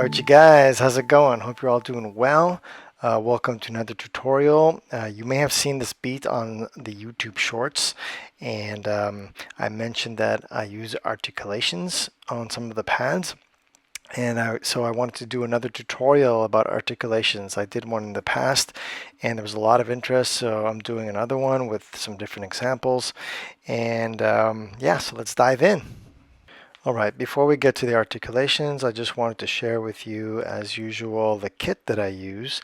Alright you guys, how's it going? Hope you're all doing well. Welcome to another tutorial. You may have seen this beat on the YouTube shorts, and I mentioned that I use articulations on some of the pads, and so I wanted to do another tutorial about articulations. I did one in the past and there was a lot of interest, so I'm doing another one with some different examples, and yeah, so let's dive in. Alright, before we get to the articulations, I just wanted to share with you, as usual, the kit that I use.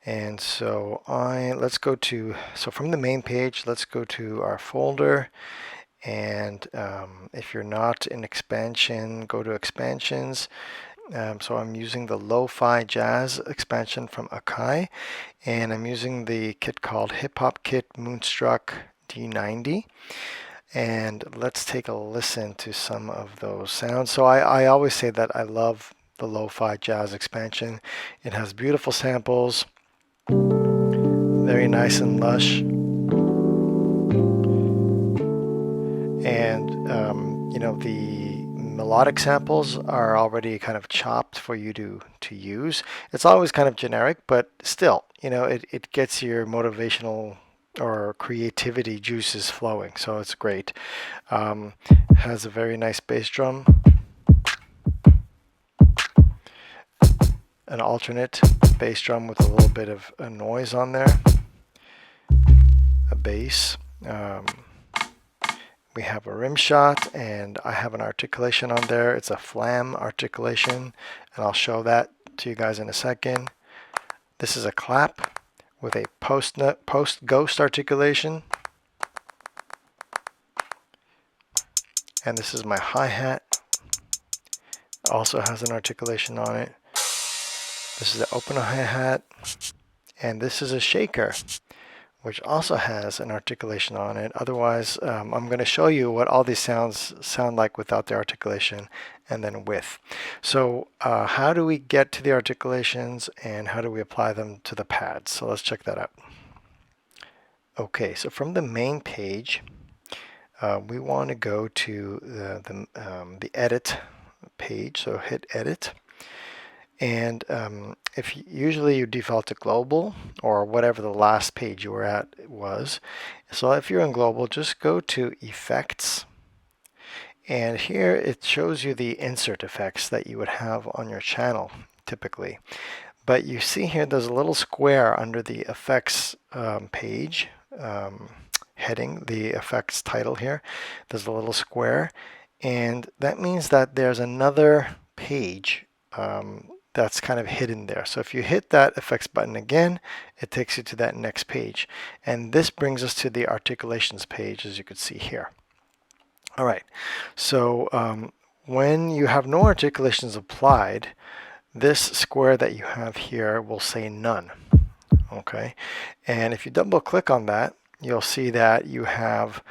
And so let's go to, so from the main page, let's go to our folder. And if you're not in expansion, go to expansions. So I'm using the Lo-Fi Jazz expansion from Akai, and I'm using the kit called Hip Hop Kit Moonstruck D90. And let's take a listen to some of those sounds. So I always say that I love the Lo-Fi Jazz expansion. It has beautiful samples, very nice and lush, and you know, the melodic samples are already kind of chopped for you to use. It's always kind of generic, but still, you know, it gets your motivational or creativity juices flowing, so it's great. Has a very nice bass drum, an alternate bass drum with a little bit of a noise on there, a bass. We have a rimshot, and I have an articulation on there. It's a Flam articulation, and I'll show that to you guys in a second. This is a clap with a post ghost articulation, and this is my hi-hat, also has an articulation on it. This is the open hi-hat, and this is a shaker, which also has an articulation on it. Otherwise, I'm going to show you what all these sounds sound like without the articulation and then with. So how do we get to the articulations, and how do we apply them to the pads? So let's check that out. Okay, so from the main page, we want to go to the edit page. So hit edit, and if usually you default to global or whatever the last page you were at was. So if you're in global, just go to effects, and here it shows you the insert effects that you would have on your channel typically. But you see here there's a little square under the effects page heading, the effects title here. There's a little square, and that means that there's another page that's kind of hidden there. So if you hit that effects button again, it takes you to that next page. And this brings us to the articulations page, as you can see here. All right, so when you have no articulations applied, this square that you have here will say none. Okay, and if you double click on that, you'll see that you have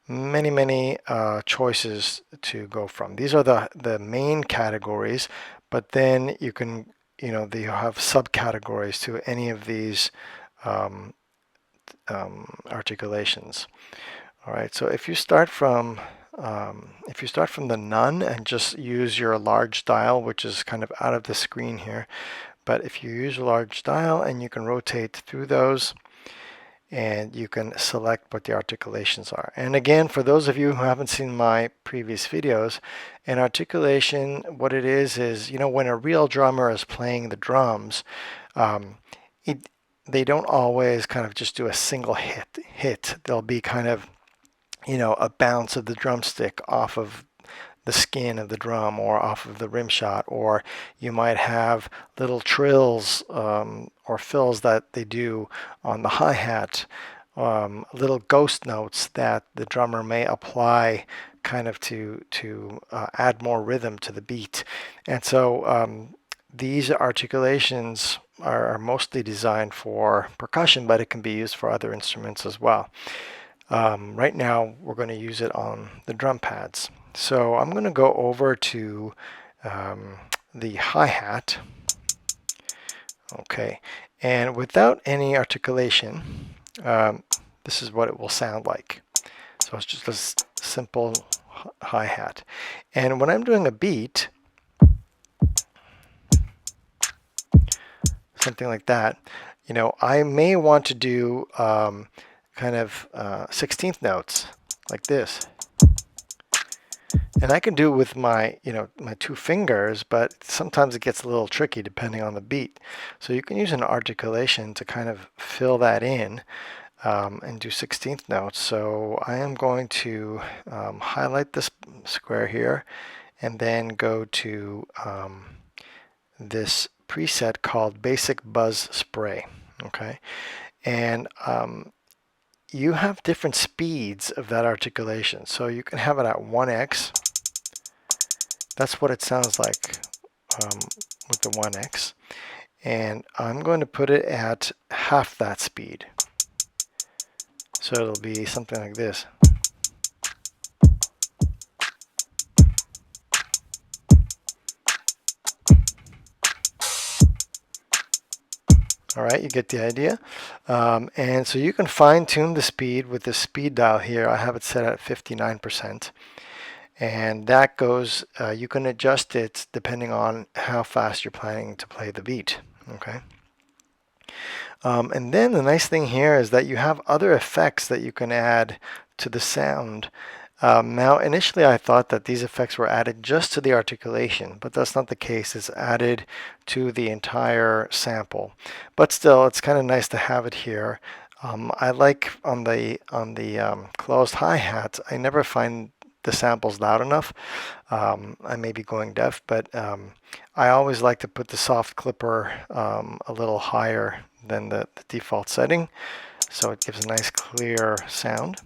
many choices to go from. These are the main categories, but then you can, you know, you have subcategories to any of these articulations. All right, so if you start from the none and just use your large dial, which is kind of out of the screen here, but if you use a large dial, and you can rotate through those, and you can select what the articulations are. And again, for those of you who haven't seen my previous videos, an articulation, what it is, you know, when a real drummer is playing the drums, they don't always kind of just do a single hit. They'll be kind of, you know, a bounce of the drumstick off of the skin of the drum or off of the rim shot, or you might have little trills or fills that they do on the hi-hat, little ghost notes that the drummer may apply kind of to add more rhythm to the beat. And so these articulations are mostly designed for percussion, but it can be used for other instruments as well. Right now we're going to use it on the drum pads. So I'm going to go over to the hi-hat. Okay, and without any articulation, this is what it will sound like. So it's just a simple hi-hat. And when I'm doing a beat, something like that. You know, I may want to do kind of 16th notes like this. And I can do it with my, my two fingers, but sometimes it gets a little tricky depending on the beat. So you can use an articulation to kind of fill that in and do 16th notes. So I am going to highlight this square here and then go to this preset called Basic Buzz Spray. Okay, and you have different speeds of that articulation. So you can have it at 1x. That's what it sounds like with the 1x. And I'm going to put it at half that speed. So it'll be something like this. All right, you get the idea. And so you can fine tune the speed with the speed dial here. I have it set at 59%. And that goes, you can adjust it depending on how fast you're planning to play the beat. Okay. And then the nice thing here is that you have other effects that you can add to the sound. Now, initially I thought that these effects were added just to the articulation, but that's not the case. It's added to the entire sample. But still, it's kind of nice to have it here. I like on the closed hi-hat, I never find the samples loud enough. I may be going deaf, but I always like to put the soft clipper a little higher than the default setting, so it gives a nice clear sound.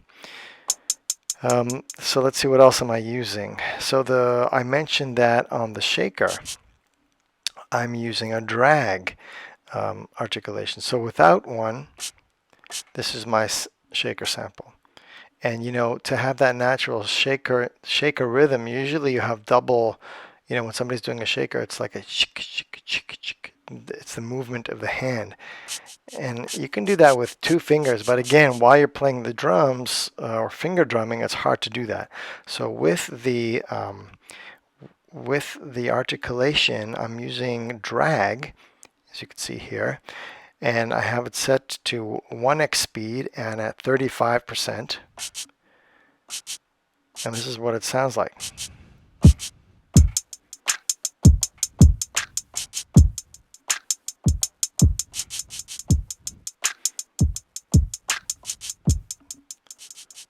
So let's see, what else am I using? So I mentioned that on the shaker, I'm using a drag articulation. So without one, this is my shaker sample. And to have that natural shaker rhythm, usually you have double, when somebody's doing a shaker, it's like a shik, shik, shik, shik. It's the movement of the hand. And you can do that with two fingers, but again, while you're playing the drums or finger drumming, it's hard to do that. So with the articulation, I'm using drag, as you can see here, and I have it set to 1x speed and at 35%. And this is what it sounds like.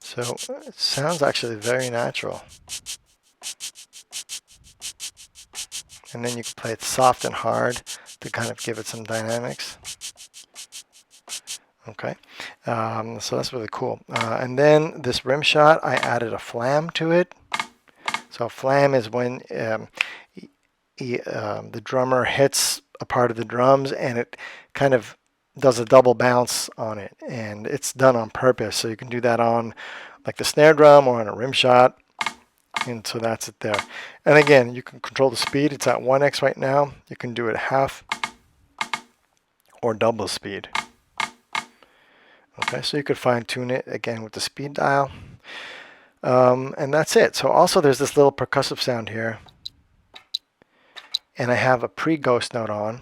So it sounds actually very natural. And then you can play it soft and hard to kind of give it some dynamics. Okay, so that's really cool. And then this rimshot, I added a flam to it. So flam is when the drummer hits a part of the drums and it kind of does a double bounce on it, and it's done on purpose. So you can do that on like the snare drum or on a rimshot, and so that's it there. And again, you can control the speed. It's at 1x right now. You can do it half or double speed. Okay, so you could fine tune it again with the speed dial. And that's it. So also there's this little percussive sound here. And I have a pre-ghost note on.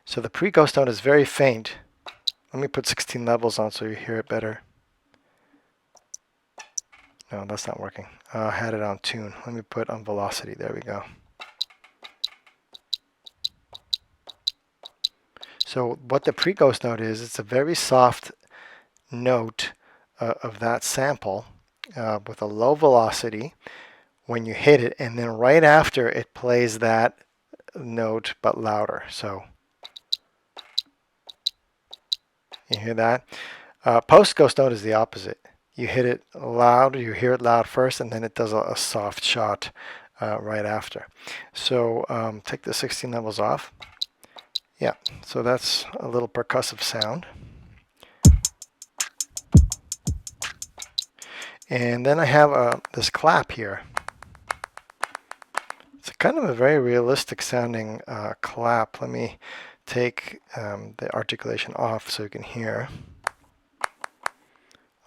So the pre-ghost note is very faint. Let me put 16 levels on so you hear it better. No, that's not working. I had it on tune. Let me put on velocity. There we go. So what the pre-ghost note is, it's a very soft note of that sample with a low velocity when you hit it, and then right after it plays that note but louder. So you hear that? Post ghost note is the opposite. You hit it loud, you hear it loud first, and then it does a soft shot right after. So take the 16 levels off. Yeah, so that's a little percussive sound. And then I have this clap here. It's kind of a very realistic sounding clap. Let me take the articulation off so you can hear.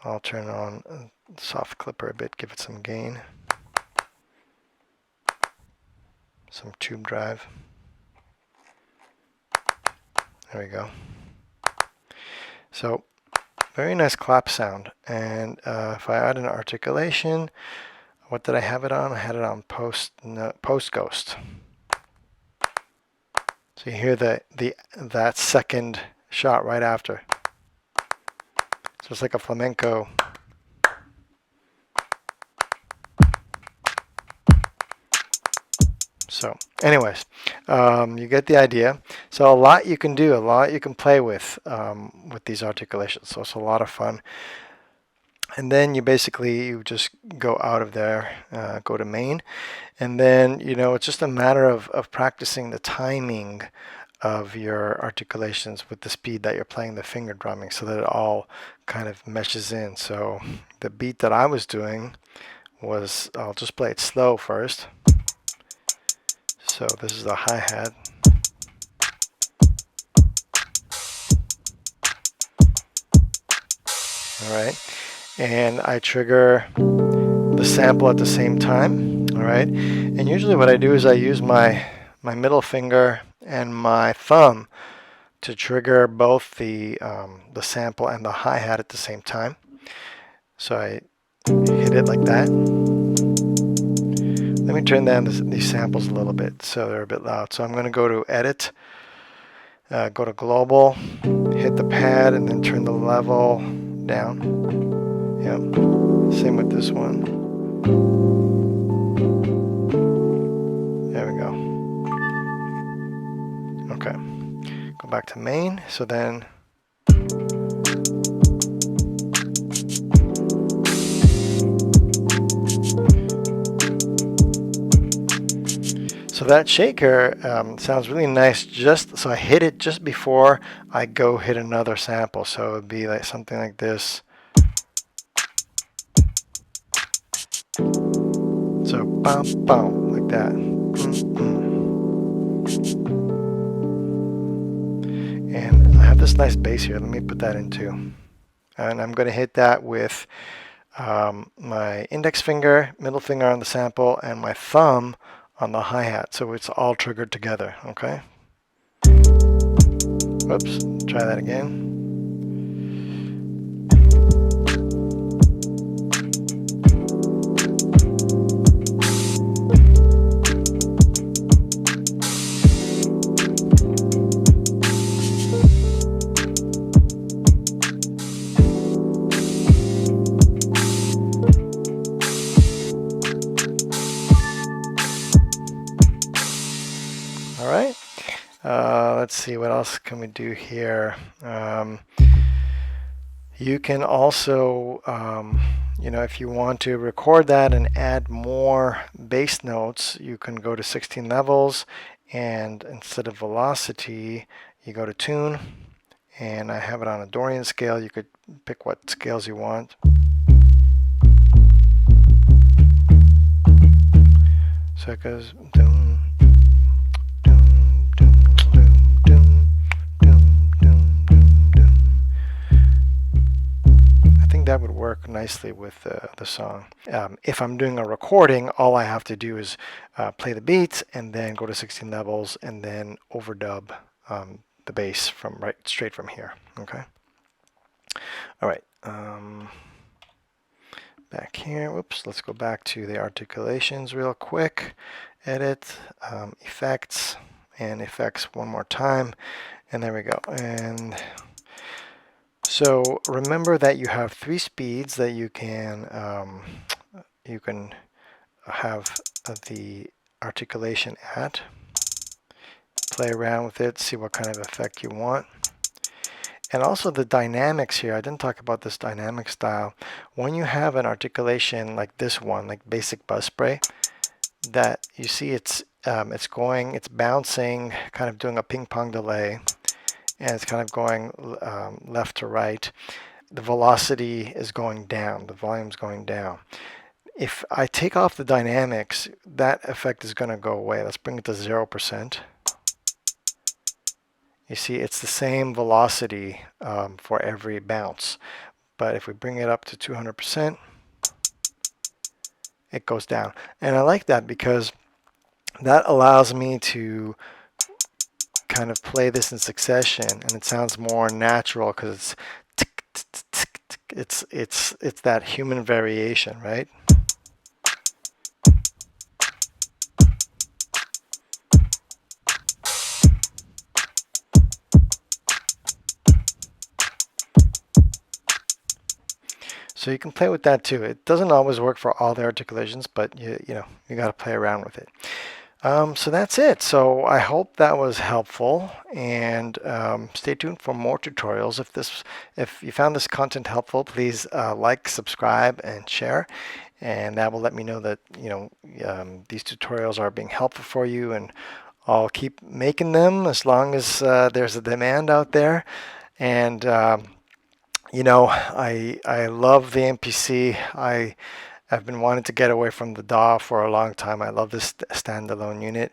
I'll turn on soft clipper a bit, give it some gain, some tube drive. There we go. So very nice clap sound. And if I add an articulation, what did I have it on? I had it on post ghost. So you hear that second shot right after. So it's like a flamenco. So anyways, you get the idea. So a lot you can do, a lot you can play with these articulations. So it's a lot of fun. And then you just go out of there, go to main, and then it's just a matter of practicing the timing of your articulations with the speed that you're playing the finger drumming, so that it all kind of meshes in. So the beat that I was doing was, I'll just play it slow first. So this is the hi-hat. All right, and I trigger the sample at the same time. All right, and usually what I do is I use my middle finger and my thumb to trigger both the sample and the hi-hat at the same time. So I hit it like that. Let me turn down these samples a little bit so they're a bit loud. So I'm going to go to Edit, go to Global, hit the pad, and then turn the level down. Yep. Same with this one. There we go. Okay. Go back to main. So then so that shaker sounds really nice. So I hit it just before I go hit another sample. So it would be like something like this. So bum bum like that. And I have this nice bass here. Let me put that in too. And I'm going to hit that with my index finger, middle finger on the sample, and my thumb on the hi-hat, so it's all triggered together. Okay. Whoops. Try that again. All right. Let's see, what else can we do here? You can also, if you want to record that and add more bass notes, you can go to 16 levels, and instead of velocity, you go to tune, and I have it on a Dorian scale. You could pick what scales you want. So it goes doom, doom, doom, doom, doom, doom, doom, doom, doom. I think that would work nicely with the song. If I'm doing a recording, all I have to do is play the beats and then go to 16 levels and then overdub the bass from straight from here. Okay. All right. Back here. Whoops. Let's go back to the articulations real quick. Edit, effects, and effects one more time, and there we go. And so remember that you have 3 speeds that you can have the articulation at. Play around with it, see what kind of effect you want. And also the dynamics here. I didn't talk about this dynamic style. When you have an articulation like this one, like basic buzz spray, that you see it's bouncing, kind of doing a ping pong delay, and it's kind of going left to right. The velocity is going down, the volume's going down. If I take off the dynamics, that effect is going to go away. Let's bring it to 0%. You see, it's the same velocity for every bounce. But if we bring it up to 200%, it goes down. And I like that because that allows me to kind of play this in succession, and it sounds more natural because it's tick, tick, tick, tick, tick. It's that human variation, right? So you can play with that too. It doesn't always work for all the articulations, but you know, you got to play around with it. So that's it. So I hope that was helpful, and stay tuned for more tutorials. If you found this content helpful, please like, subscribe, and share, and that will let me know that these tutorials are being helpful for you, and I'll keep making them as long as there's a demand out there. And I love the MPC. I've been wanting to get away from the DAW for a long time. I love this standalone unit,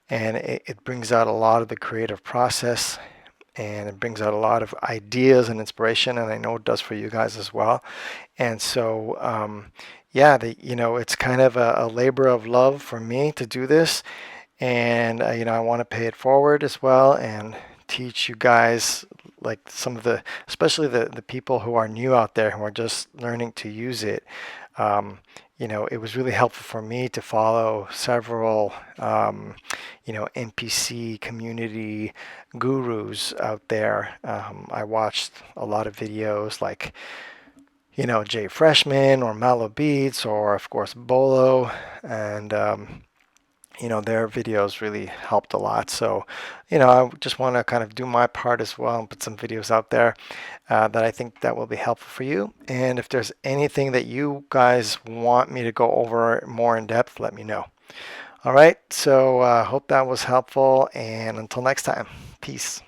and it brings out a lot of the creative process, and it brings out a lot of ideas and inspiration, and I know it does for you guys as well. And so, yeah, it's kind of a labor of love for me to do this, and I want to pay it forward as well and teach you guys, like especially the people who are new out there who are just learning to use it. It was really helpful for me to follow several, NPC community gurus out there. I watched a lot of videos like, Jay Freshman or Mallow Beats, or of course Bolo, and their videos really helped a lot. So, I just want to kind of do my part as well and put some videos out there that I think that will be helpful for you. And if there's anything that you guys want me to go over more in depth, let me know. All right, so hope that was helpful, and until next time, peace.